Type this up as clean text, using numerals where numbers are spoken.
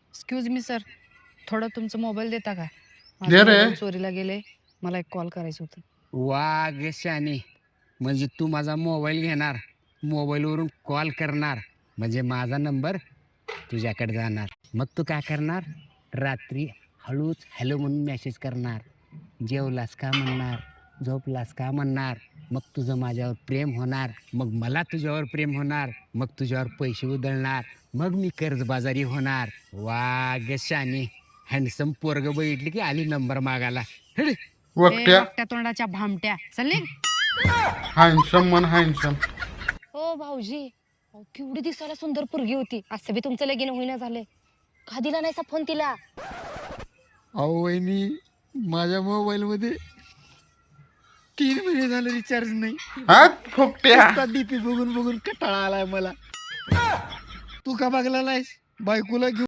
Excuse me sir, थोडं तुमचं mobile देता का? दे माझा रे. मोबाईल चोरीला गेले, मला एक कॉल करायचं होतं. वा शाने, म्हणजे तू माझा मोबाईल घेणार, मोबाईलवरून कॉल करणार, म्हणजे माझा नंबर तुझ्याकडे जाणार. मग तू काय करणार? रात्री हळूच हॅलो म्हणून मेसेज करणार, जेवलास का म्हणणार, झोपलास का म्हणणार. मग तुझं माझ्यावर प्रेम होणार, मग मला तुझ्यावर प्रेम होणार, मग तुझ्यावर पैसे उधळणार, मग मी कर्जबाजारी होणार. वा शाने, हँडसम पोरग बघितली की आली नंबर मागायला. हट. ए वकट्या. वक्त्या तोंडाच्या भामट्या, चल निघ. हँडसम म्हण हँडसम. हो भाऊजी, अहो, केवढी दिसायला सुंदर पोरगी होती. असं बी तुमचं लगीन होईना झाले. का दिला नाहीसा फोन तिला? अहो वहिनी, माझ्या मोबाईल मध्ये 3 महिने झाले रिचार्ज नाही. हात फुकट्या. डीपी बघून बघून कटाळा आलाय मला. तू का बघला नाहीस? बायकोला घेऊन